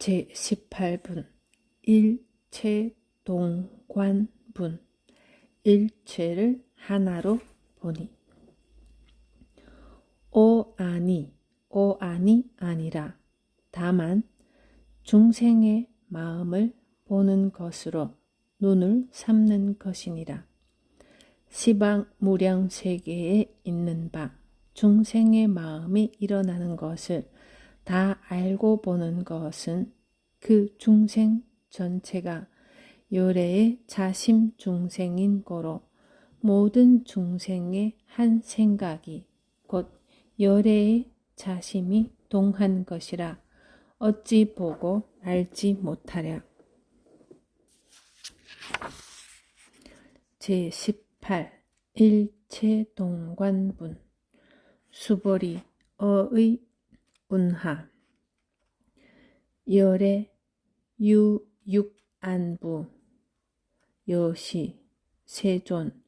제18분 일체동관분. 일체를 하나로 보니. 오아니 아니라 다만 중생의 마음을 보는 것으로 눈을 삼는 것이니라. 시방무량세계에 있는 바 중생의 마음이 일어나는 것을 다 알고 보는 것은 그 중생 전체가 요래의 자심 중생인 고로 모든 중생의 한 생각이 곧 요래의 자심이 동한 것이라 어찌 보고 알지 못하랴. 제18 일체동관분. 수보리 어의 운하. 열의 유육안부. 여시 세존.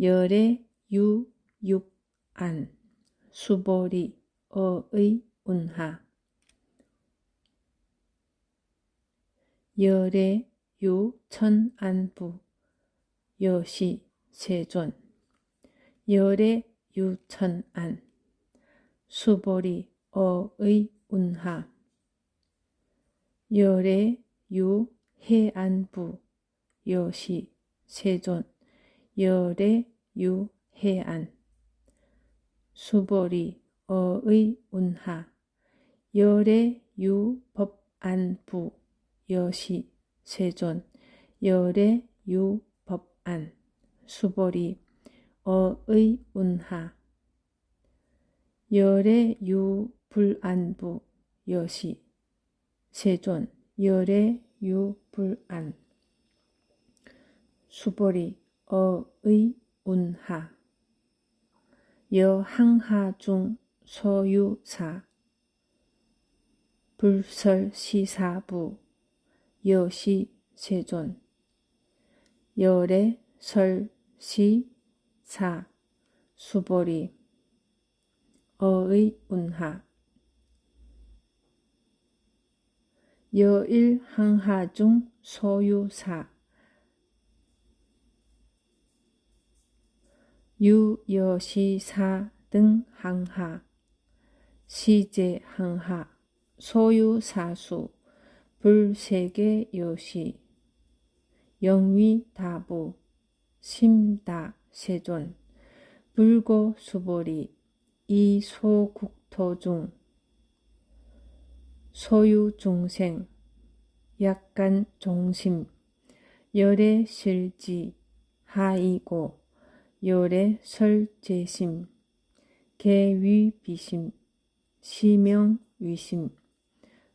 열의 유육안. 수보리 어의 운하. 열의 유천안부. 여시 세존. 열의 유천안. 수보리 어의 운하. 열의 유해안부. 여시 세존. 열의 유해안. 수보리 어의 운하. 열의 유법안부. 여시 세존. 열의 유법안. 수보리 어의 운하. 열의 유불안부. 여시 세존. 열의 유불안. 수보리 어의 운하. 여항하중 소유사. 불설시사부. 여시 세존. 열의 설시사. 수보리 어의 운하. 여일항하중 소유사. 유여시사 등 항하. 시제항하. 소유사수. 불세계 여시. 영위다부. 심다 세존. 불고 수보리 이소국토중. 소유중생. 약간 종심. 열의 실지. 하이고. 열의 설제심. 개위비심. 시명위심.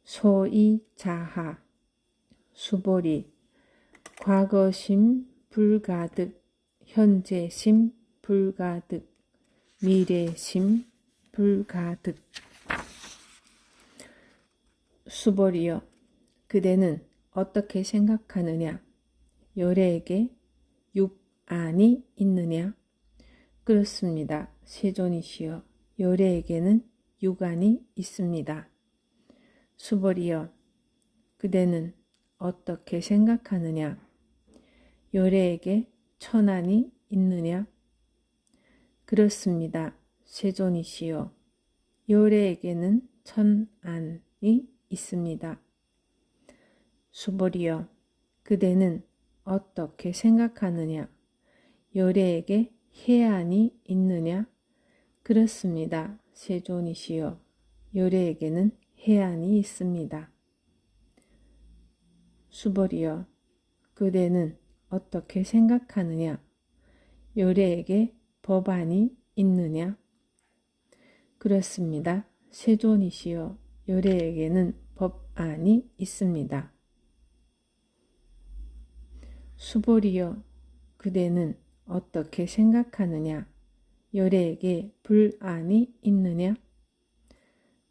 소이자하. 수보리 과거심 불가득. 현재심 불가득. 미래심 불가득. 수보리여, 그대는 어떻게 생각하느냐? 요래에게 육안이 있느냐? 그렇습니다. 세존이시여, 요래에게는 육안이 있습니다. 수보리여, 그대는 어떻게 생각하느냐? 요래에게 천안이 있느냐? 그렇습니다. 세존이시여, 요래에게는 천안이 있습니다. 수보리여, 그대는 어떻게 생각하느냐? 요래에게 해안이 있느냐? 그렇습니다. 세존이시여, 요래에게는 해안이 있습니다. 수보리여, 그대는 어떻게 생각하느냐? 요래에게 법안이 있느냐? 그렇습니다. 세존이시여, 요래에게는 법안이 있습니다. 수보리여, 그대는 어떻게 생각하느냐? 요래에게 불안이 있느냐?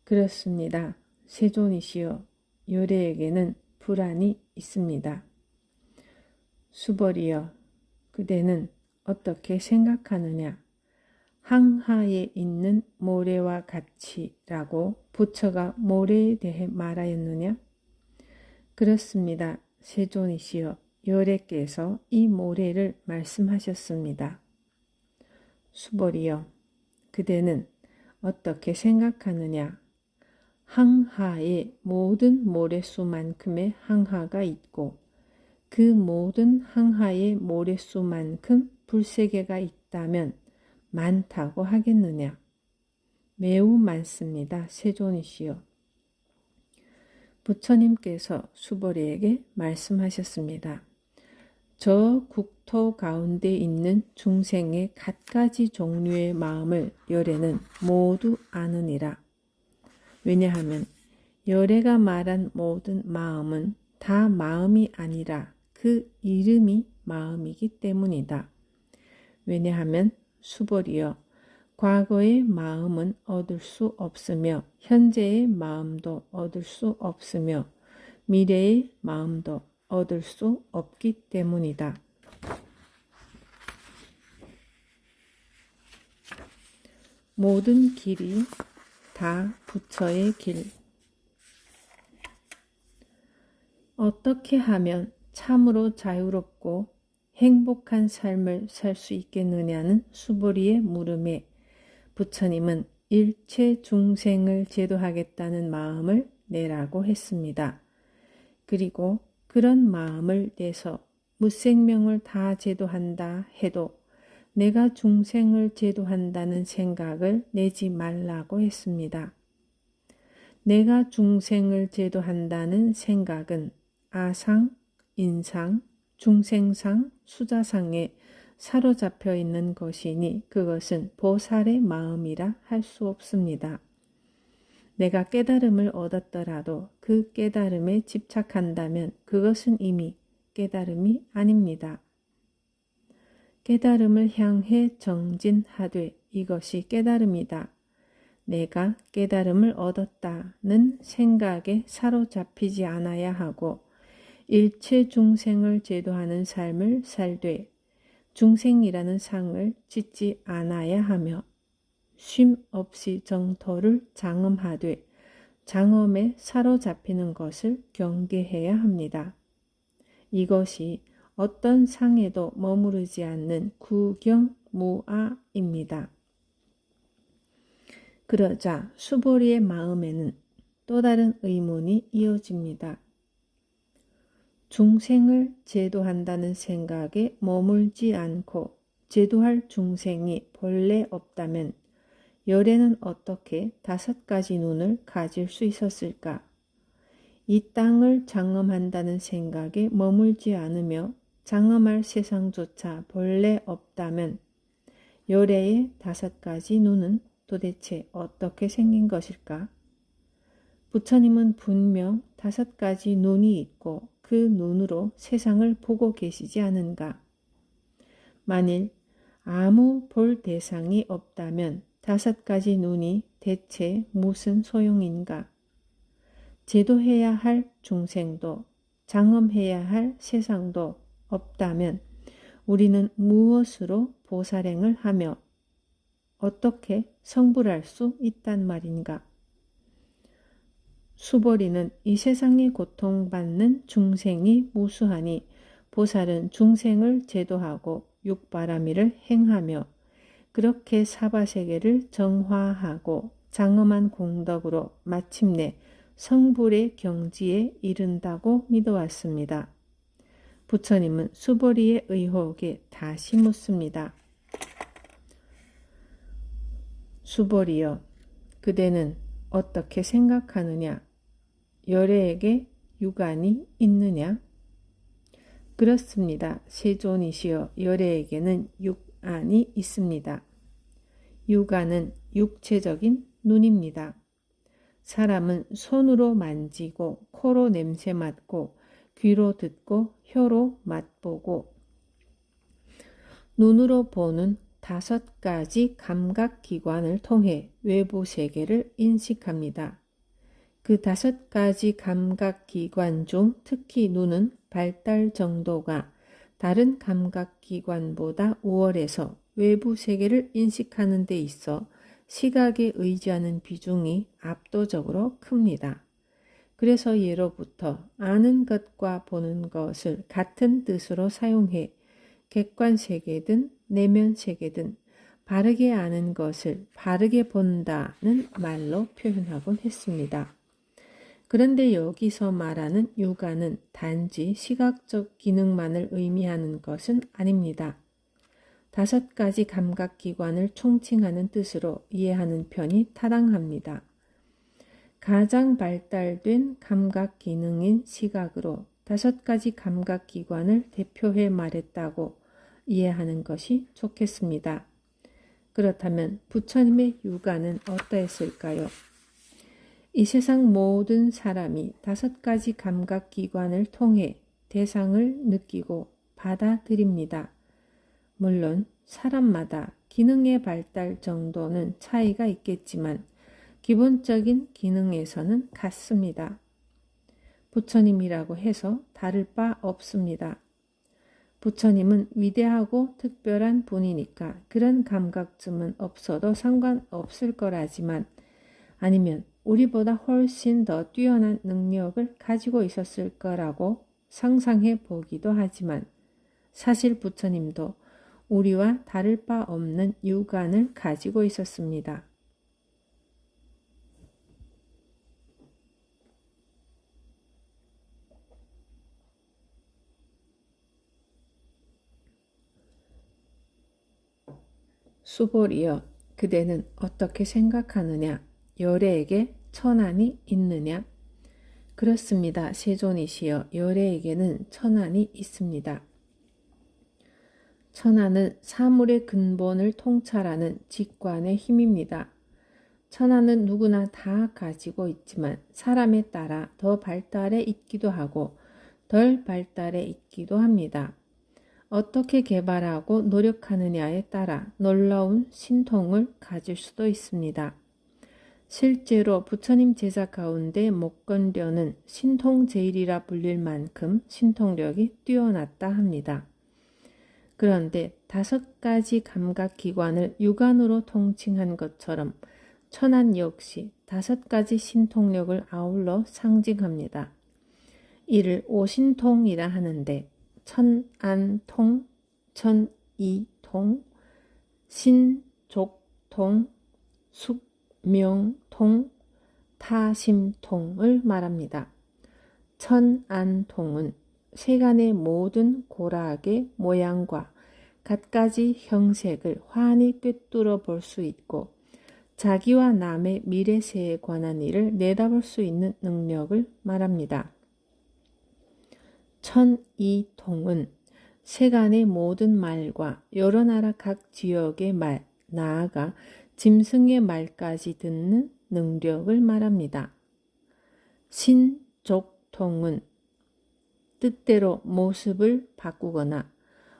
그렇습니다. 세존이시여, 요래에게는 불안이 있습니다. 수보리여, 그대는 어떻게 생각하느냐? 항하에 있는 모래와 같이라고 부처가 모래에 대해 말하였느냐? 그렇습니다. 세존이시여 여래께서 이 모래를 말씀하셨습니다. 수벌이여 그대는 어떻게 생각하느냐? 항하에 모든 모래수만큼의 항하가 있고 그 모든 항하의 모래수만큼 불세계가 있다면 많다고 하겠느냐? 매우 많습니다. 세존이시여. 부처님께서 수보리에게 말씀하셨습니다. 저 국토 가운데 있는 중생의 갖가지 종류의 마음을 여래는 모두 아느니라. 왜냐하면 여래가 말한 모든 마음은 다 마음이 아니라 그 이름이 마음이기 때문이다. 왜냐하면 수보리여 과거의 마음은 얻을 수 없으며 현재의 마음도 얻을 수 없으며 미래의 마음도 얻을 수 없기 때문이다. 모든 길이 다 부처의 길. 어떻게 하면 참으로 자유롭고 행복한 삶을 살 수 있겠느냐는 수보리의 물음에 부처님은 일체 중생을 제도하겠다는 마음을 내라고 했습니다. 그리고 그런 마음을 내서 무생명을 다 제도한다 해도 내가 중생을 제도한다는 생각을 내지 말라고 했습니다. 내가 중생을 제도한다는 생각은 아상, 인상, 중생상, 수자상에 사로잡혀 있는 것이니 그것은 보살의 마음이라 할 수 없습니다. 내가 깨달음을 얻었더라도 그 깨달음에 집착한다면 그것은 이미 깨달음이 아닙니다. 깨달음을 향해 정진하되 이것이 깨달음이다. 내가 깨달음을 얻었다는 생각에 사로잡히지 않아야 하고 일체 중생을 제도하는 삶을 살되 중생이라는 상을 짓지 않아야 하며 쉼 없이 정토를 장엄하되 장엄에 사로잡히는 것을 경계해야 합니다. 이것이 어떤 상에도 머무르지 않는 구경무아입니다. 그러자 수보리의 마음에는 또 다른 의문이 이어집니다. 중생을 제도한다는 생각에 머물지 않고 제도할 중생이 본래 없다면 열애는 어떻게 5가지 눈을 가질 수 있었을까? 이 땅을 장엄한다는 생각에 머물지 않으며 장엄할 세상조차 본래 없다면 열애의 5가지 눈은 도대체 어떻게 생긴 것일까? 부처님은 분명 5가지 눈이 있고 그 눈으로 세상을 보고 계시지 않은가? 만일 아무 볼 대상이 없다면 5가지 눈이 대체 무슨 소용인가? 제도해야 할 중생도 장엄해야 할 세상도 없다면 우리는 무엇으로 보살행을 하며 어떻게 성불할 수 있단 말인가? 수보리는 이 세상에 고통받는 중생이 무수하니 보살은 중생을 제도하고 육바라밀을 행하며 그렇게 사바세계를 정화하고 장엄한 공덕으로 마침내 성불의 경지에 이른다고 믿어왔습니다. 부처님은 수보리의 의혹에 다시 묻습니다. 수보리여, 그대는 어떻게 생각하느냐? 열애에게 유관이 있느냐? 그렇습니다. 세존이시여, 열애에게는 육안이 있습니다. 육안은 육체적인 눈입니다. 사람은 손으로 만지고 코로 냄새 맡고 귀로 듣고 혀로 맛보고 눈으로 보는 5가지 감각기관을 통해 외부 세계를 인식합니다. 그 5가지 감각기관 중 특히 눈은 발달 정도가 다른 감각기관보다 우월해서 외부 세계를 인식하는 데 있어 시각에 의지하는 비중이 압도적으로 큽니다. 그래서 예로부터 아는 것과 보는 것을 같은 뜻으로 사용해 객관세계든 내면세계든 바르게 아는 것을 바르게 본다는 말로 표현하곤 했습니다. 그런데 여기서 말하는 육안은 단지 시각적 기능만을 의미하는 것은 아닙니다. 5가지 감각기관을 총칭하는 뜻으로 이해하는 편이 타당합니다. 가장 발달된 감각기능인 시각으로 5가지 감각기관을 대표해 말했다고 이해하는 것이 좋겠습니다. 그렇다면 부처님의 육안은 어떠했을까요? 이 세상 모든 사람이 5가지 감각기관을 통해 대상을 느끼고 받아들입니다. 물론 사람마다 기능의 발달 정도는 차이가 있겠지만 기본적인 기능에서는 같습니다. 부처님이라고 해서 다를 바 없습니다. 부처님은 위대하고 특별한 분이니까 그런 감각쯤은 없어도 상관없을 거라지만 아니면 우리보다 훨씬 더 뛰어난 능력을 가지고 있었을 거라고 상상해 보기도 하지만 사실 부처님도 우리와 다를 바 없는 육안을 가지고 있었습니다. 수보리여, 그대는 어떻게 생각하느냐? 열애에게 천안이 있느냐? 그렇습니다. 세존이시여, 열애에게는 천안이 있습니다. 천안은 사물의 근본을 통찰하는 직관의 힘입니다. 천안은 누구나 다 가지고 있지만 사람에 따라 더 발달해 있기도 하고 덜 발달해 있기도 합니다. 어떻게 개발하고 노력하느냐에 따라 놀라운 신통을 가질 수도 있습니다. 실제로 부처님 제자 가운데 목건려는 신통제일이라 불릴 만큼 신통력이 뛰어났다 합니다. 그런데 5가지 감각기관을 육안으로 통칭한 것처럼 천안 역시 5가지 신통력을 아울러 상징합니다. 이를 오신통이라 하는데 천안통, 천이통, 신족통, 숙명통, 타심통을 말합니다. 천안통은 세간의 모든 고락의 모양과 갖가지 형색을 환히 꿰뚫어 볼 수 있고 자기와 남의 미래세에 관한 일을 내다볼 수 있는 능력을 말합니다. 천이통은 세간의 모든 말과 여러 나라 각 지역의 말, 나아가 짐승의 말까지 듣는 능력을 말합니다. 신족통은 뜻대로 모습을 바꾸거나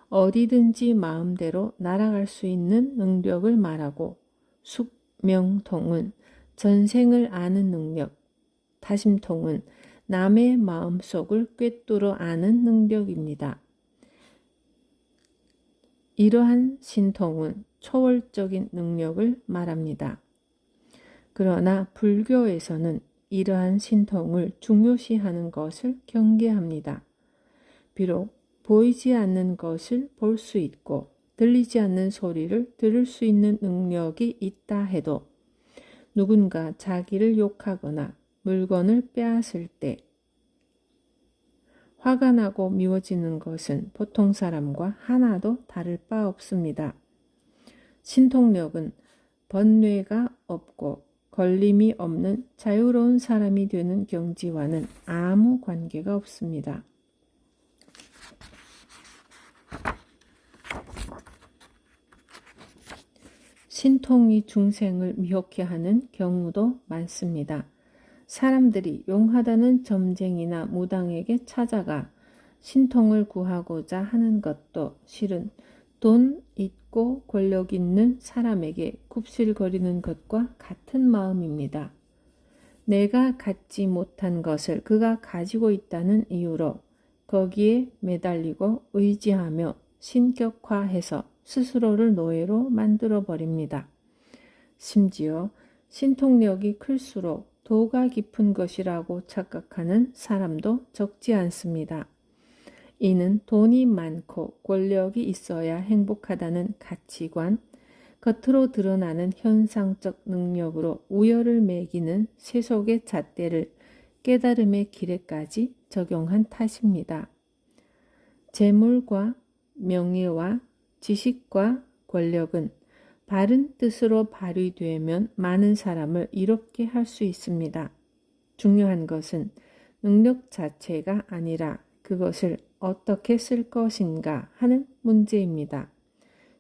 어디든지 마음대로 날아갈 수 있는 능력을 말하고 숙명통은 전생을 아는 능력, 타심통은 남의 마음속을 꿰뚫어 아는 능력입니다. 이러한 신통은 초월적인 능력을 말합니다. 그러나 불교에서는 이러한 신통을 중요시하는 것을 경계합니다. 비록 보이지 않는 것을 볼 수 있고 들리지 않는 소리를 들을 수 있는 능력이 있다 해도 누군가 자기를 욕하거나 물건을 빼앗을 때 화가 나고 미워지는 것은 보통 사람과 하나도 다를 바 없습니다. 신통력은 번뇌가 없고 걸림이 없는 자유로운 사람이 되는 경지와는 아무 관계가 없습니다. 신통이 중생을 미혹해 하는 경우도 많습니다. 사람들이 용하다는 점쟁이나 무당에게 찾아가 신통을 구하고자 하는 것도 실은 돈 있고 권력 있는 사람에게 굽실거리는 것과 같은 마음입니다. 내가 갖지 못한 것을 그가 가지고 있다는 이유로 거기에 매달리고 의지하며 신격화해서 스스로를 노예로 만들어 버립니다. 심지어 신통력이 클수록 도가 깊은 것이라고 착각하는 사람도 적지 않습니다. 이는 돈이 많고 권력이 있어야 행복하다는 가치관, 겉으로 드러나는 현상적 능력으로 우열을 매기는 세속의 잣대를 깨달음의 길에까지 적용한 탓입니다. 재물과 명예와 지식과 권력은 바른 뜻으로 발휘되면 많은 사람을 이롭게 할 수 있습니다. 중요한 것은 능력 자체가 아니라 그것을 어떻게 쓸 것인가 하는 문제입니다.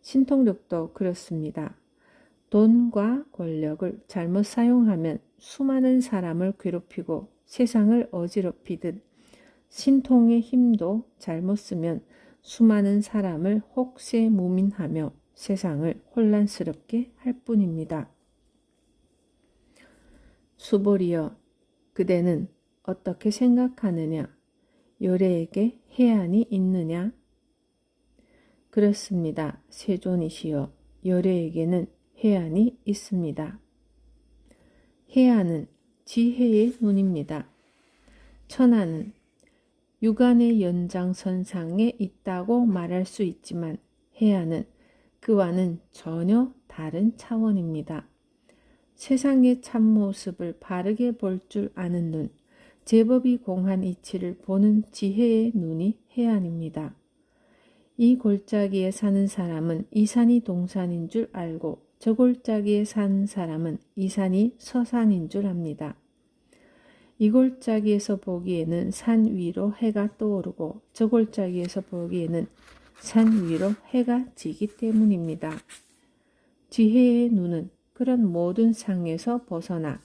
신통력도 그렇습니다. 돈과 권력을 잘못 사용하면 수많은 사람을 괴롭히고 세상을 어지럽히듯 신통의 힘도 잘못 쓰면 수많은 사람을 혹세무민하며 세상을 혼란스럽게 할 뿐입니다. 수보리여, 그대는 어떻게 생각하느냐? 요래에게 해안이 있느냐? 그렇습니다. 세존이시여, 요래에게는 해안이 있습니다. 해안은 지혜의 눈입니다. 천하는 육안의 연장선상에 있다고 말할 수 있지만 해안은 그와는 전혀 다른 차원입니다. 세상의 참모습을 바르게 볼 줄 아는 눈, 제법이 공한 이치를 보는 지혜의 눈이 해안입니다. 이 골짜기에 사는 사람은 이 산이 동산인 줄 알고 저 골짜기에 사는 사람은 이 산이 서산인 줄 압니다. 이 골짜기에서 보기에는 산 위로 해가 떠오르고 저 골짜기에서 보기에는 산 위로 해가 지기 때문입니다. 지혜의 눈은 그런 모든 상에서 벗어나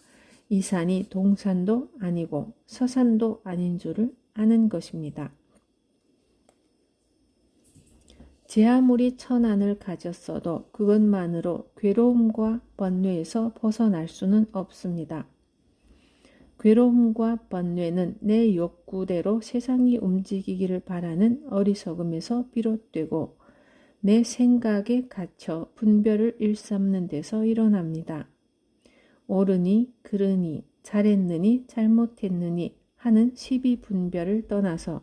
이 산이 동산도 아니고 서산도 아닌 줄을 아는 것입니다. 제 아무리 천안을 가졌어도 그것만으로 괴로움과 번뇌에서 벗어날 수는 없습니다. 괴로움과 번뇌는 내 욕구대로 세상이 움직이기를 바라는 어리석음에서 비롯되고 내 생각에 갇혀 분별을 일삼는 데서 일어납니다. 옳으니 그르니 잘했느니 잘못했느니 하는 시비 분별을 떠나서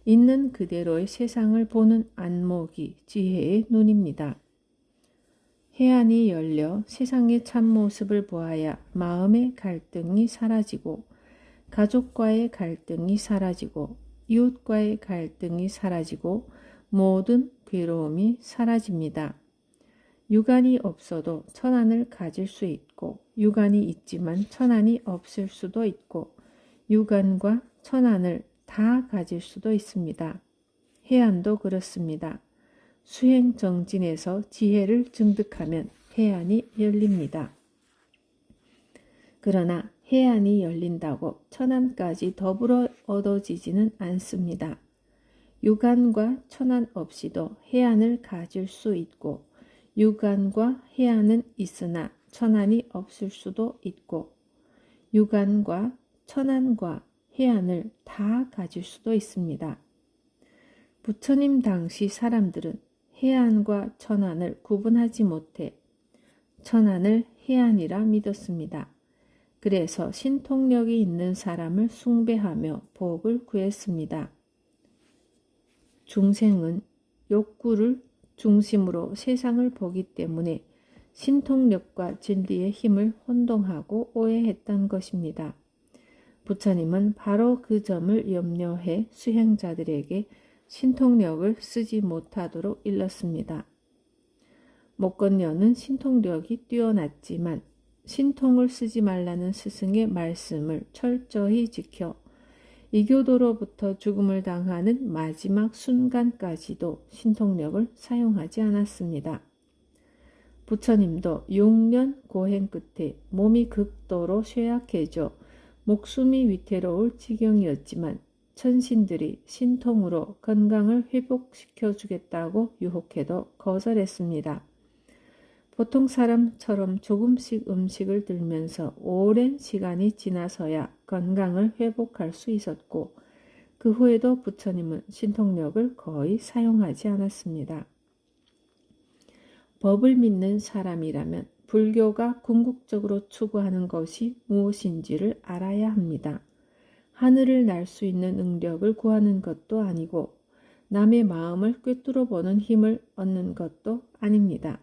있는 그대로의 세상을 보는 안목이 지혜의 눈입니다. 해안이 열려 세상의 참모습을 보아야 마음의 갈등이 사라지고 가족과의 갈등이 사라지고 이웃과의 갈등이 사라지고 모든 괴로움이 사라집니다. 육안이 없어도 천안을 가질 수 있고 육안이 있지만 천안이 없을 수도 있고 육안과 천안을 다 가질 수도 있습니다. 해안도 그렇습니다. 수행정진에서 지혜를 증득하면 해안이 열립니다. 그러나 해안이 열린다고 천안까지 더불어 얻어지지는 않습니다. 육안과 천안 없이도 해안을 가질 수 있고 육안과 해안은 있으나 천안이 없을 수도 있고 육안과 천안과 해안을 다 가질 수도 있습니다. 부처님 당시 사람들은 해안과 천안을 구분하지 못해 천안을 해안이라 믿었습니다. 그래서 신통력이 있는 사람을 숭배하며 복을 구했습니다. 중생은 욕구를 중심으로 세상을 보기 때문에 신통력과 진리의 힘을 혼동하고 오해했던 것입니다. 부처님은 바로 그 점을 염려해 수행자들에게 신통력을 쓰지 못하도록 일렀습니다. 목건녀는 신통력이 뛰어났지만 신통을 쓰지 말라는 스승의 말씀을 철저히 지켜 이교도로부터 죽음을 당하는 마지막 순간까지도 신통력을 사용하지 않았습니다. 부처님도 6년 고행 끝에 몸이 극도로 쇠약해져 목숨이 위태로울 지경이었지만 천신들이 신통으로 건강을 회복시켜 주겠다고 유혹해도 거절했습니다. 보통 사람처럼 조금씩 음식을 들면서 오랜 시간이 지나서야 건강을 회복할 수 있었고 그 후에도 부처님은 신통력을 거의 사용하지 않았습니다. 법을 믿는 사람이라면 불교가 궁극적으로 추구하는 것이 무엇인지를 알아야 합니다. 하늘을 날 수 있는 능력을 구하는 것도 아니고 남의 마음을 꿰뚫어 보는 힘을 얻는 것도 아닙니다.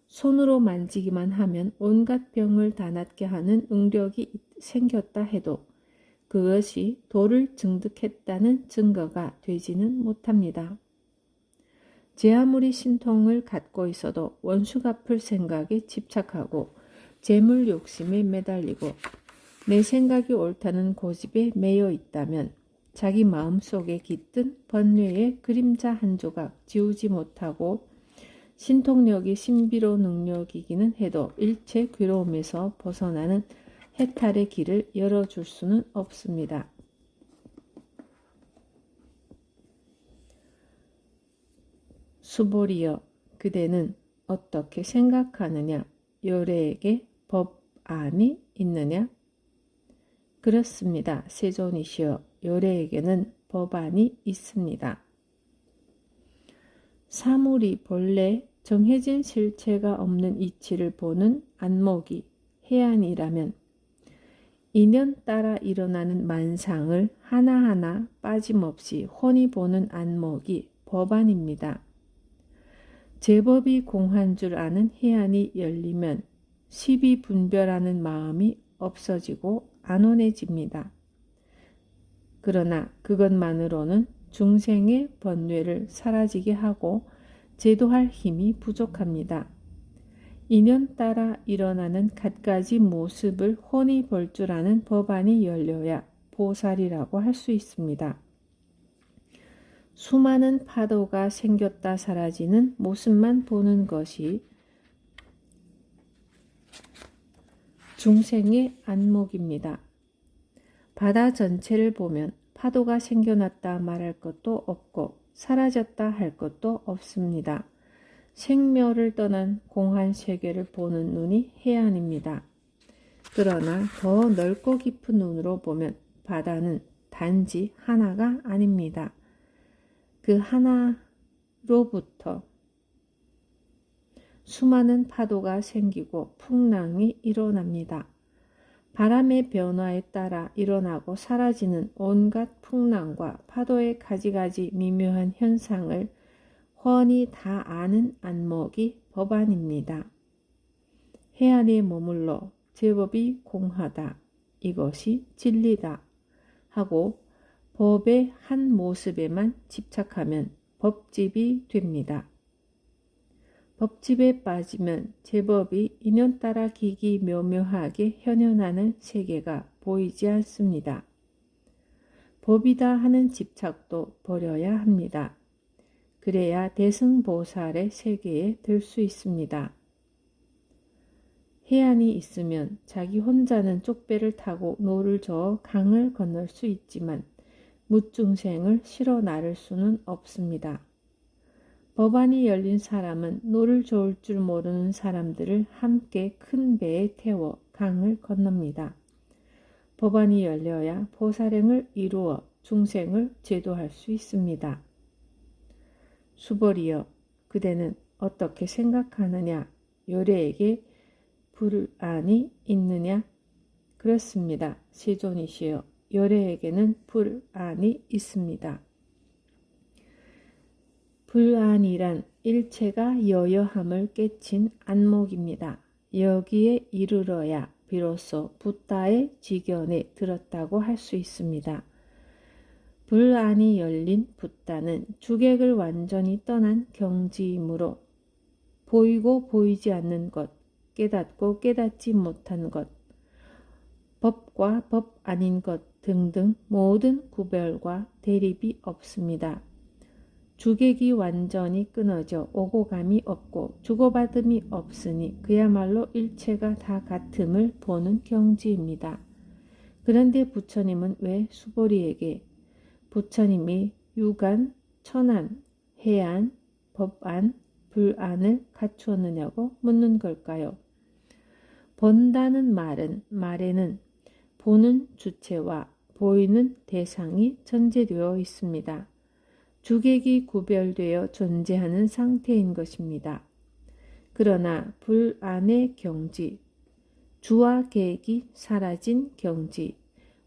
손으로 만지기만 하면 온갖 병을 다 낫게 하는 능력이 생겼다 해도 그것이 도를 증득했다는 증거가 되지는 못합니다. 제 아무리 신통을 갖고 있어도 원수 갚을 생각에 집착하고 재물 욕심에 매달리고 내 생각이 옳다는 고집에 매여 있다면 자기 마음속에 깃든 번뇌의 그림자 한 조각 지우지 못하고 신통력이 신비로 능력이기는 해도 일체 괴로움에서 벗어나는 해탈의 길을 열어줄 수는 없습니다. 수보리여, 그대는 어떻게 생각하느냐? 요래에게 법안이 있느냐? 그렇습니다. 세존이시여, 요래에게는 법안이 있습니다. 사물이 본래 정해진 실체가 없는 이치를 보는 안목이 해안이라면 인연 따라 일어나는 만상을 하나하나 빠짐없이 훤히 보는 안목이 법안입니다. 제법이 공한 줄 아는 해안이 열리면 시비 분별하는 마음이 없어지고 안온해집니다. 그러나 그것만으로는 중생의 번뇌를 사라지게 하고 제도할 힘이 부족합니다. 인연 따라 일어나는 갖가지 모습을 훤히 볼 줄 아는 법안이 열려야 보살이라고 할 수 있습니다. 수많은 파도가 생겼다 사라지는 모습만 보는 것이 중생의 안목입니다. 바다 전체를 보면 파도가 생겨났다 말할 것도 없고 사라졌다 할 것도 없습니다. 생멸을 떠난 공한 세계를 보는 눈이 해안입니다. 그러나 더 넓고 깊은 눈으로 보면 바다는 단지 하나가 아닙니다. 그 하나로부터 수많은 파도가 생기고 풍랑이 일어납니다. 바람의 변화에 따라 일어나고 사라지는 온갖 풍랑과 파도의 가지가지 미묘한 현상을 훤히 다 아는 안목이 법안입니다. 해안에 머물러 제법이 공하다, 이것이 진리다 하고 법의 한 모습에만 집착하면 법집이 됩니다. 법집에 빠지면 제법이 인연 따라 기기묘묘하게 현현하는 세계가 보이지 않습니다. 법이다 하는 집착도 버려야 합니다. 그래야 대승보살의 세계에 들 수 있습니다. 해안이 있으면 자기 혼자는 쪽배를 타고 노를 저어 강을 건널 수 있지만 무중생을 실어 나를 수는 없습니다. 법안이 열린 사람은 노를 저을 줄 모르는 사람들을 함께 큰 배에 태워 강을 건넙니다. 법안이 열려야 보살행을 이루어 중생을 제도할 수 있습니다. 수보리여, 그대는 어떻게 생각하느냐? 요래에게 불안이 있느냐? 그렇습니다. 세존이시여, 요래에게는 불안이 있습니다. 불안이란 일체가 여여함을 깨친 안목입니다. 여기에 이르러야 비로소 붓다의 지견에 들었다고 할 수 있습니다. 불안이 열린 붓다는 주객을 완전히 떠난 경지이므로 보이고 보이지 않는 것, 깨닫고 깨닫지 못한 것, 법과 법 아닌 것 등등 모든 구별과 대립이 없습니다. 주객이 완전히 끊어져 오고감이 없고 주고받음이 없으니 그야말로 일체가 다 같음을 보는 경지입니다. 그런데 부처님은 왜 수보리에게 부처님이 유관, 천안, 해안, 법안, 불안을 갖추었느냐고 묻는 걸까요? 본다는 말에는 보는 주체와 보이는 대상이 전제되어 있습니다. 주객이 구별되어 존재하는 상태인 것입니다. 그러나 불안의 경지, 주와 계획이 사라진 경지,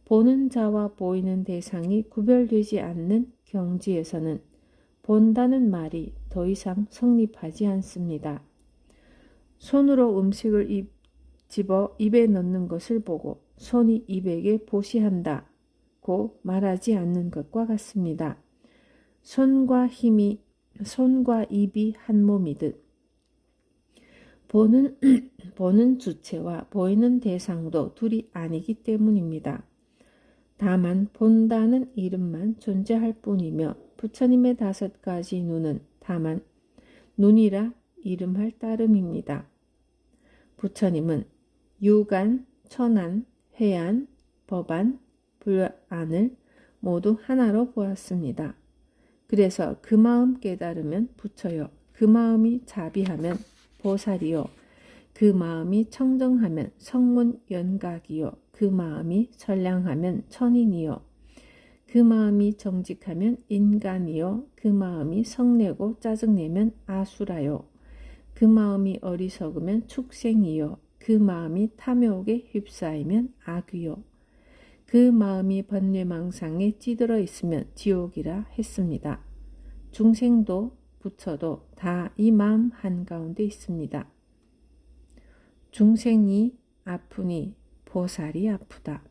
보는 자와 보이는 대상이 구별되지 않는 경지에서는 본다는 말이 더 이상 성립하지 않습니다. 손으로 음식을 집어 입에 넣는 것을 보고 손이 입에게 보시한다고 말하지 않는 것과 같습니다. 손과 입이 한 몸이듯 보는 주체와 보이는 대상도 둘이 아니기 때문입니다. 다만 본다는 이름만 존재할 뿐이며 부처님의 5가지 눈은 다만 눈이라 이름할 따름입니다. 부처님은 유관, 천안, 회안, 법안, 불안을 모두 하나로 보았습니다. 그래서 그 마음 깨달으면 부처요, 그 마음이 자비하면 보살이요, 그 마음이 청정하면 성문연각이요, 그 마음이 선량하면 천인이요, 그 마음이 정직하면 인간이요, 그 마음이 성내고 짜증내면 아수라요, 그 마음이 어리석으면 축생이요, 그 마음이 탐욕에 휩싸이면 악이요, 그 마음이 번뇌망상에 찌들어 있으면 지옥이라 했습니다. 중생도 부처도 다 이 마음 한가운데 있습니다. 중생이 아프니 보살이 아프다.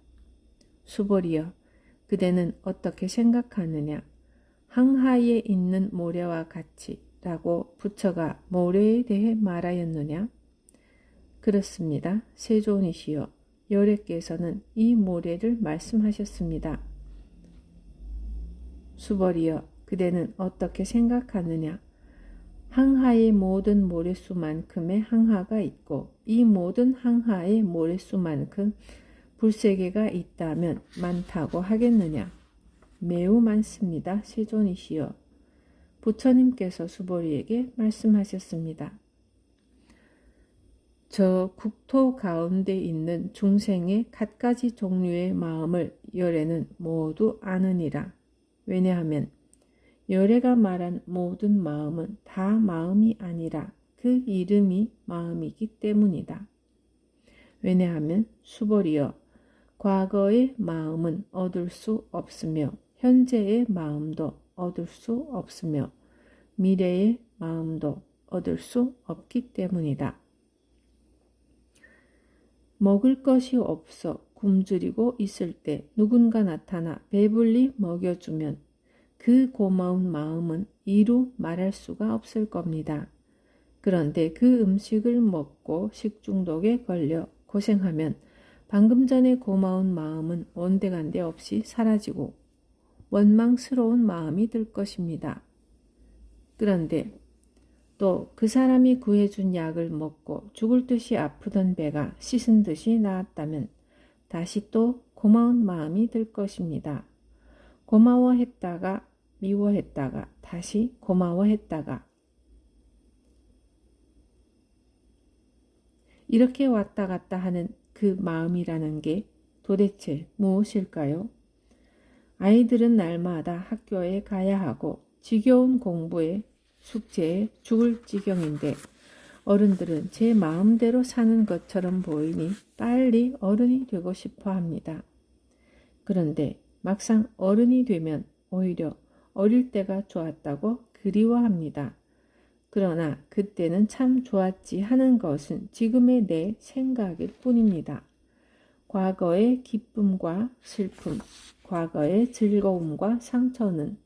수보리여, 그대는 어떻게 생각하느냐? 항하에 있는 모래와 같이 라고 부처가 모래에 대해 말하였느냐? 그렇습니다. 세존이시여, 여래께서는 이 모래를 말씀하셨습니다. 수보리여, 그대는 어떻게 생각하느냐? 항하의 모든 모래수만큼의 항하가 있고 이 모든 항하의 모래수만큼 불세계가 있다면 많다고 하겠느냐? 매우 많습니다. 세존이시여. 부처님께서 수보리에게 말씀하셨습니다. 저 국토 가운데 있는 중생의 갖가지 종류의 마음을 열애는 모두 아느니라. 왜냐하면 열애가 말한 모든 마음은 다 마음이 아니라 그 이름이 마음이기 때문이다. 왜냐하면 수보리여, 과거의 마음은 얻을 수 없으며 현재의 마음도 얻을 수 없으며 미래의 마음도 얻을 수 없기 때문이다. 먹을 것이 없어 굶주리고 있을 때 누군가 나타나 배불리 먹여주면 그 고마운 마음은 이루 말할 수가 없을 겁니다. 그런데 그 음식을 먹고 식중독에 걸려 고생하면 방금 전에 고마운 마음은 온데간데 없이 사라지고 원망스러운 마음이 들 것입니다. 그런데 또 그 사람이 구해준 약을 먹고 죽을 듯이 아프던 배가 씻은 듯이 나았다면 다시 또 고마운 마음이 들 것입니다. 고마워했다가 미워했다가 다시 고마워했다가 이렇게 왔다 갔다 하는 그 마음이라는 게 도대체 무엇일까요? 아이들은 날마다 학교에 가야 하고 지겨운 공부에 숙제에 죽을 지경인데 어른들은 제 마음대로 사는 것처럼 보이니 빨리 어른이 되고 싶어 합니다. 그런데 막상 어른이 되면 오히려 어릴 때가 좋았다고 그리워합니다. 그러나 그때는 참 좋았지 하는 것은 지금의 내 생각일 뿐입니다. 과거의 기쁨과 슬픔, 과거의 즐거움과 상처는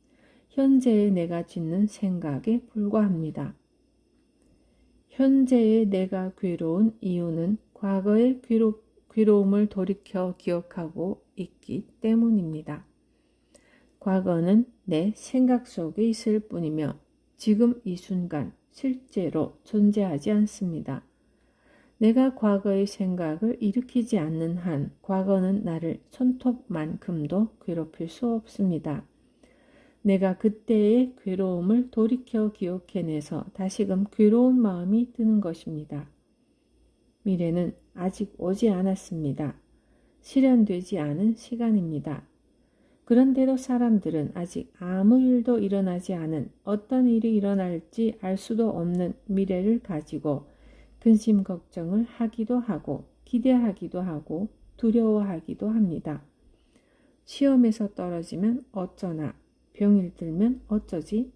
현재의 내가 짓는 생각에 불과합니다. 현재의 내가 괴로운 이유는 과거의 괴로움을 돌이켜 기억하고 있기 때문입니다. 과거는 내 생각 속에 있을 뿐이며 지금 이 순간 실제로 존재하지 않습니다. 내가 과거의 생각을 일으키지 않는 한 과거는 나를 손톱만큼도 괴롭힐 수 없습니다. 내가 그때의 괴로움을 돌이켜 기억해내서 다시금 괴로운 마음이 드는 것입니다. 미래는 아직 오지 않았습니다. 실현되지 않은 시간입니다. 그런데도 사람들은 아직 아무 일도 일어나지 않은 어떤 일이 일어날지 알 수도 없는 미래를 가지고 근심 걱정을 하기도 하고 기대하기도 하고 두려워하기도 합니다. 시험에서 떨어지면 어쩌나, 병일 들면 어쩌지,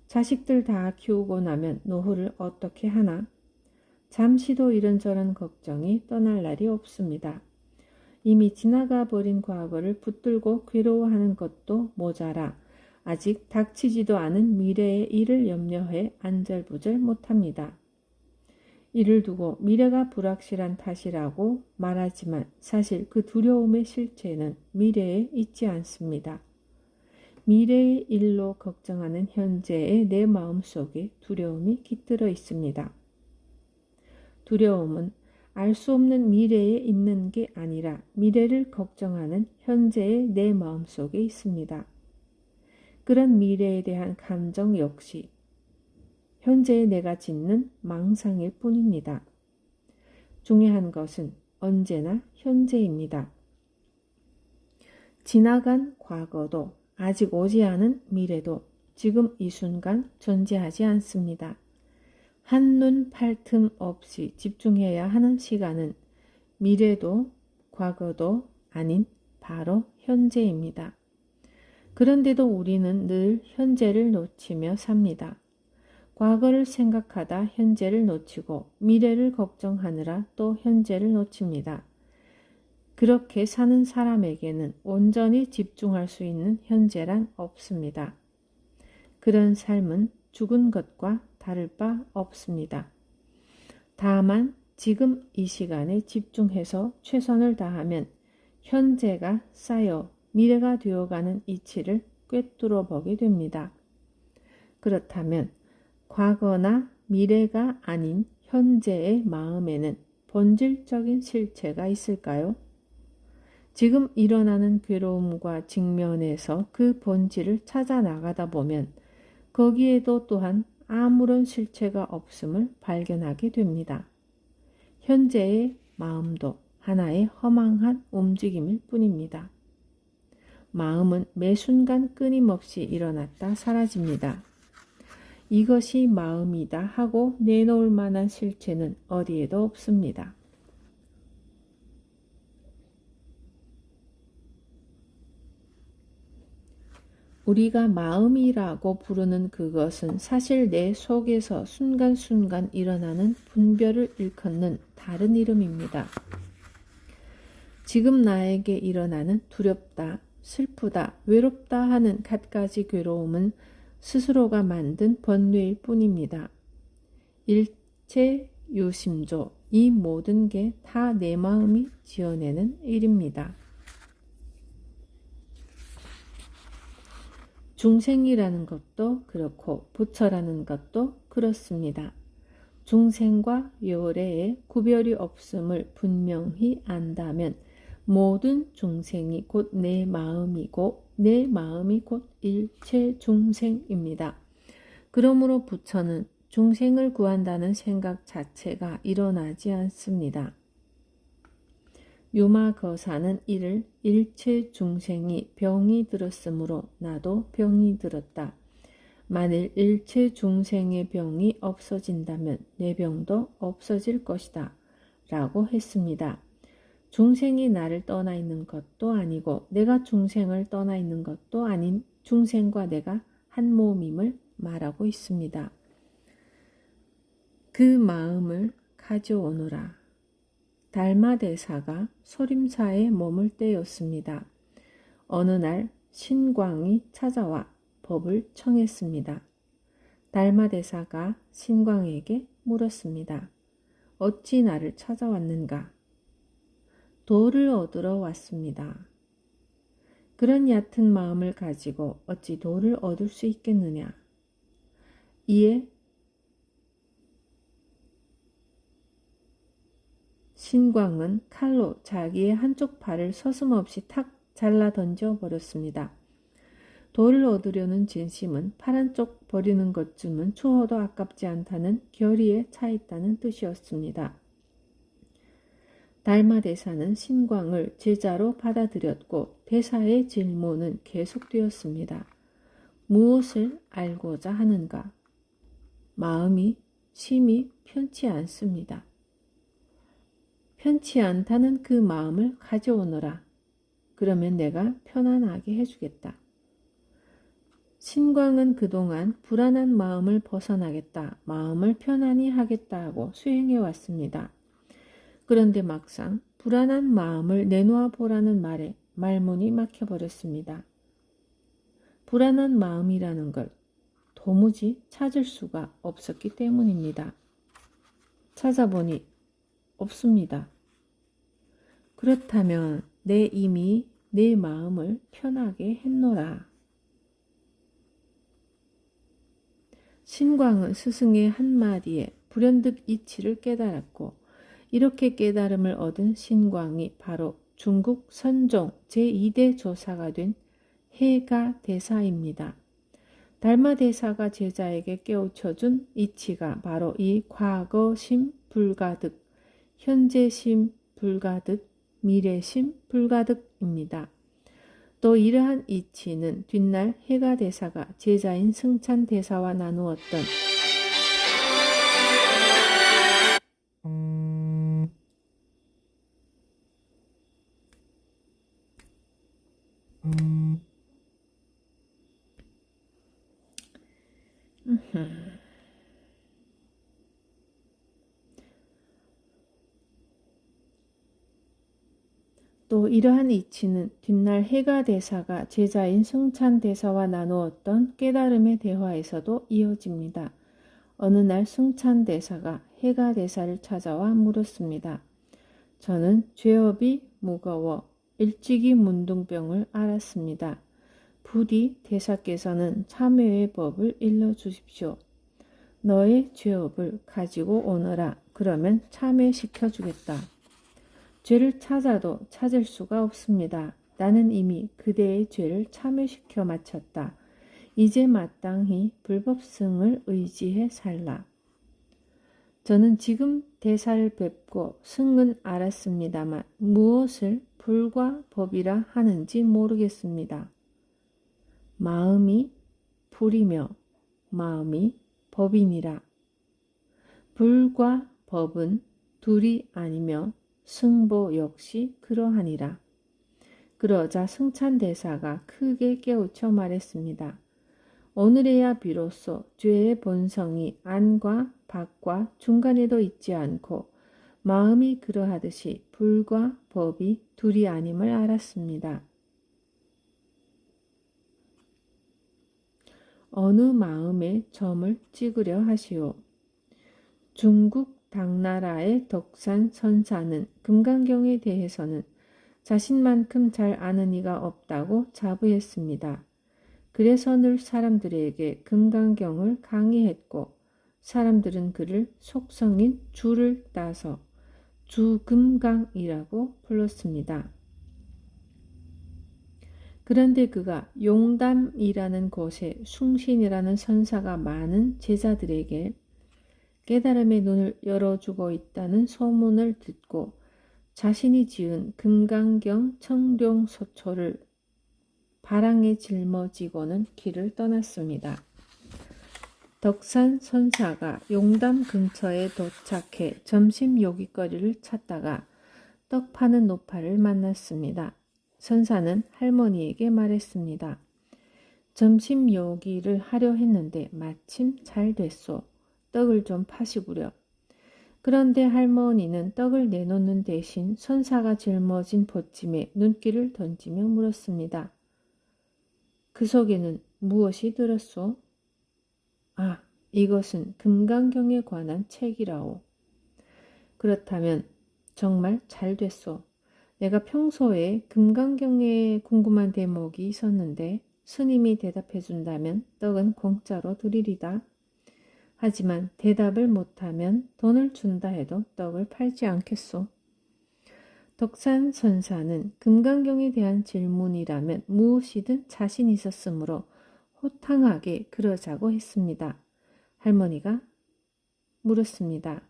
자식들 다 키우고 나면 노후를 어떻게 하나, 잠시도 이런저런 걱정이 떠날 날이 없습니다. 이미 지나가 버린 과거를 붙들고 괴로워하는 것도 모자라 아직 닥치지도 않은 미래의 일을 염려해 안절부절 못합니다. 이를 두고 미래가 불확실한 탓이라고 말하지만 사실 그 두려움의 실체는 미래에 있지 않습니다. 미래의 일로 걱정하는 현재의 내 마음속에 두려움이 깃들어 있습니다. 두려움은 알 수 없는 미래에 있는 게 아니라 미래를 걱정하는 현재의 내 마음속에 있습니다. 그런 미래에 대한 감정 역시 현재의 내가 짓는 망상일 뿐입니다. 중요한 것은 언제나 현재입니다. 지나간 과거도 아직 오지 않은 미래도 지금 이 순간 존재하지 않습니다. 한눈 팔 틈 없이 집중해야 하는 시간은 미래도 과거도 아닌 바로 현재입니다. 그런데도 우리는 늘 현재를 놓치며 삽니다. 과거를 생각하다 현재를 놓치고 미래를 걱정하느라 또 현재를 놓칩니다. 그렇게 사는 사람에게는 온전히 집중할 수 있는 현재란 없습니다. 그런 삶은 죽은 것과 다를 바 없습니다. 다만 지금 이 시간에 집중해서 최선을 다하면 현재가 쌓여 미래가 되어가는 이치를 꿰뚫어 보게 됩니다. 그렇다면 과거나 미래가 아닌 현재의 마음에는 본질적인 실체가 있을까요? 지금 일어나는 괴로움과 직면해서 그 본질을 찾아 나가다 보면 거기에도 또한 아무런 실체가 없음을 발견하게 됩니다. 현재의 마음도 하나의 허망한 움직임일 뿐입니다. 마음은 매 순간 끊임없이 일어났다 사라집니다. 이것이 마음이다 하고 내놓을 만한 실체는 어디에도 없습니다. 우리가 마음이라고 부르는 그것은 사실 내 속에서 순간순간 일어나는 분별을 일컫는 다른 이름입니다. 지금 나에게 일어나는 두렵다, 슬프다, 외롭다 하는 갖가지 괴로움은 스스로가 만든 번뇌일 뿐입니다. 일체 유심조, 이 모든 게 다 내 마음이 지어내는 일입니다. 중생이라는 것도 그렇고 부처라는 것도 그렇습니다. 중생과 요래의 구별이 없음을 분명히 안다면 모든 중생이 곧 내 마음이고 내 마음이 곧 일체 중생입니다. 그러므로 부처는 중생을 구한다는 생각 자체가 일어나지 않습니다. 유마거사는 이를 일체 중생이 병이 들었으므로 나도 병이 들었다. 만일 일체 중생의 병이 없어진다면 내 병도 없어질 것이다. 라고 했습니다. 중생이 나를 떠나 있는 것도 아니고 내가 중생을 떠나 있는 것도 아닌 중생과 내가 한 몸임을 말하고 있습니다. 그 마음을 가져오느라 달마대사가 소림사에 머물 때였습니다. 어느 날 신광이 찾아와 법을 청했습니다. 달마대사가 신광에게 물었습니다. 어찌 나를 찾아왔는가? 도를 얻으러 왔습니다. 그런 얕은 마음을 가지고 어찌 도를 얻을 수 있겠느냐? 이에 신광은 칼로 자기의 한쪽 팔을 서슴없이 탁 잘라 던져 버렸습니다. 도를 얻으려는 진심은 팔 한쪽 버리는 것쯤은 추워도 아깝지 않다는 결의에 차 있다는 뜻이었습니다. 달마대사는 신광을 제자로 받아들였고 대사의 질문은 계속되었습니다. 무엇을 알고자 하는가? 마음이 심이 편치 않습니다. 편치 않다는 그 마음을 가져오너라. 그러면 내가 편안하게 해주겠다. 신광은 그동안 불안한 마음을 벗어나겠다, 마음을 편안히 하겠다 하고 수행해 왔습니다. 그런데 막상 불안한 마음을 내놓아 보라는 말에 말문이 막혀버렸습니다. 불안한 마음이라는 걸 도무지 찾을 수가 없었기 때문입니다. 찾아보니 없습니다. 그렇다면 이미 내 마음을 편하게 했노라. 신광은 스승의 한마디에 불현듯 이치를 깨달았고, 이렇게 깨달음을 얻은 신광이 바로 중국 선종 제2대 조사가 된 해가 대사입니다. 달마 대사가 제자에게 깨우쳐준 이치가 바로 이 과거심 불가득, 현재심 불가득, 미래심 불가득입니다. 또 이러한 이치는 뒷날 해가 대사가 제자인 승찬 대사와 나누었던 또 이러한 이치는 뒷날 해가 대사가 제자인 승찬 대사와 나누었던 깨달음의 대화에서도 이어집니다. 어느 날 승찬 대사가 해가 대사를 찾아와 물었습니다. 저는 죄업이 무거워 일찍이 문둥병을 앓았습니다. 부디 대사께서는 참회의 법을 일러주십시오. 너의 죄업을 가지고 오너라. 그러면 참회시켜주겠다. 죄를 찾아도 찾을 수가 없습니다. 나는 이미 그대의 죄를 참회시켜 마쳤다. 이제 마땅히 불법승을 의지해 살라. 저는 지금 대사를 뵙고 승은 알았습니다만 무엇을 불과 법이라 하는지 모르겠습니다. 마음이 불이며 마음이 법이니라. 불과 법은 둘이 아니며 승보 역시 그러하니라. 그러자 승찬 대사가 크게 깨우쳐 말했습니다. 오늘에야 비로소 죄의 본성이 안과 밖과 중간에도 있지 않고 마음이 그러하듯이 불과 법이 둘이 아님을 알았습니다. 어느 마음에 점을 찍으려 하시오. 중국 당나라의 덕산 선사는 금강경에 대해서는 자신만큼 잘 아는 이가 없다고 자부했습니다. 그래서 늘 사람들에게 금강경을 강의했고 사람들은 그를 속성인 주를 따서 주금강이라고 불렀습니다. 그런데 그가 용담이라는 곳에 숭신이라는 선사가 많은 제자들에게 깨달음의 눈을 열어주고 있다는 소문을 듣고 자신이 지은 금강경 청룡소초를 바랑에 짊어지고는 길을 떠났습니다. 덕산 선사가 용담 근처에 도착해 점심 요깃거리를 찾다가 떡 파는 노파를 만났습니다. 선사는 할머니에게 말했습니다. 점심 요기를 하려 했는데 마침 잘 됐소. 떡을 좀 파시구려. 그런데 할머니는 떡을 내놓는 대신 선사가 짊어진 보찜에 눈길을 던지며 물었습니다. 그 속에는 무엇이 들었소? 아, 이것은 금강경에 관한 책이라오. 그렇다면 정말 잘 됐소. 내가 평소에 금강경에 궁금한 대목이 있었는데 스님이 대답해 준다면 떡은 공짜로 드리리다. 하지만 대답을 못하면 돈을 준다 해도 떡을 팔지 않겠소. 덕산 선사는 금강경에 대한 질문이라면 무엇이든 자신 있었으므로 호탕하게 그러자고 했습니다. 할머니가 물었습니다.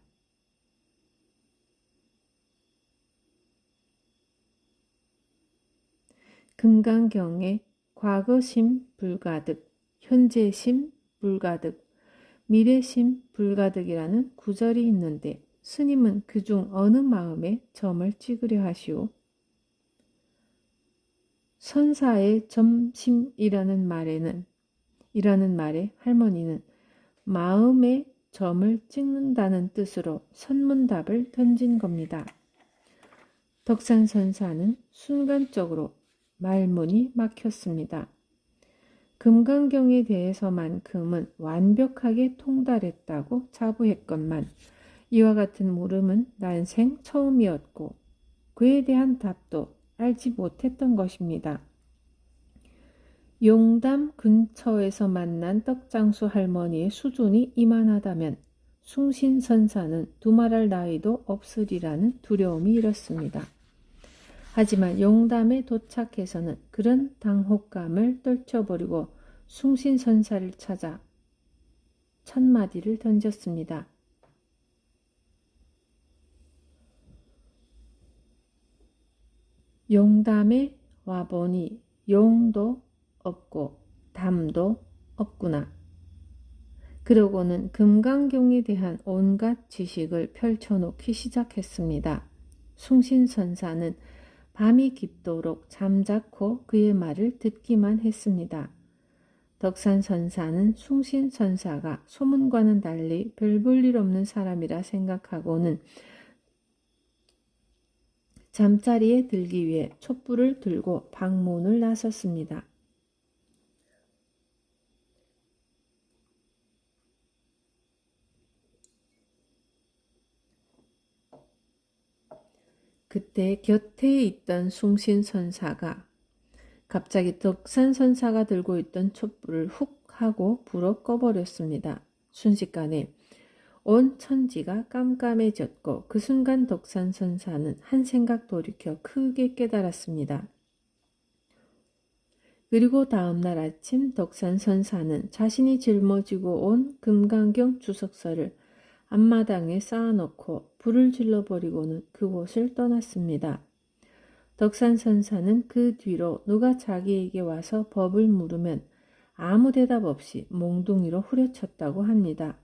금강경에 과거심 불가득, 현재심 불가득, 미래심 불가득이라는 구절이 있는데 스님은 그중 어느 마음에 점을 찍으려 하시오? 선사의 점심이라는 말에 할머니는 마음에 점을 찍는다는 뜻으로 선문답을 던진 겁니다. 덕산선사는 순간적으로 말문이 막혔습니다. 금강경에 대해서만큼은 완벽하게 통달했다고 자부했건만 이와 같은 물음은 난생 처음이었고 그에 대한 답도 알지 못했던 것입니다. 용담 근처에서 만난 떡장수 할머니의 수준이 이만하다면 숭신선사는 두말할 나이도 없으리라는 두려움이 일었습니다. 하지만 용담에 도착해서는 그런 당혹감을 떨쳐버리고 숭신선사를 찾아 첫마디를 던졌습니다. 용담에 와보니 용도 없고 담도 없구나. 그러고는 금강경에 대한 온갖 지식을 펼쳐놓기 시작했습니다. 숭신선사는 밤이 깊도록 잠자코 그의 말을 듣기만 했습니다. 덕산선사는 숭신선사가 소문과는 달리 별 볼 일 없는 사람이라 생각하고는 잠자리에 들기 위해 촛불을 들고 방문을 나섰습니다. 그때 곁에 있던 숭신선사가 갑자기 덕산선사가 들고 있던 촛불을 훅 하고 불어 꺼버렸습니다. 순식간에 온 천지가 깜깜해졌고 그 순간 덕산선사는 한 생각 돌이켜 크게 깨달았습니다. 그리고 다음날 아침 덕산선사는 자신이 짊어지고 온 금강경 주석서를 앞마당에 쌓아놓고 불을 질러버리고는 그곳을 떠났습니다. 덕산선사는 그 뒤로 누가 자기에게 와서 법을 물으면 아무 대답 없이 몽둥이로 후려쳤다고 합니다.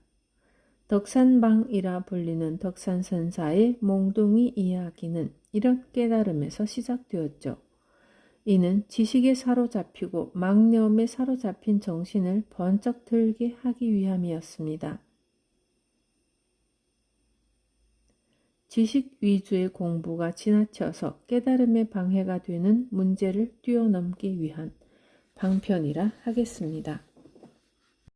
덕산방이라 불리는 덕산선사의 몽둥이 이야기는 이런 깨달음에서 시작되었죠. 이는 지식에 사로잡히고 망념에 사로잡힌 정신을 번쩍 들게 하기 위함이었습니다. 지식 위주의 공부가 지나쳐서 깨달음에 방해가 되는 문제를 뛰어넘기 위한 방편이라 하겠습니다.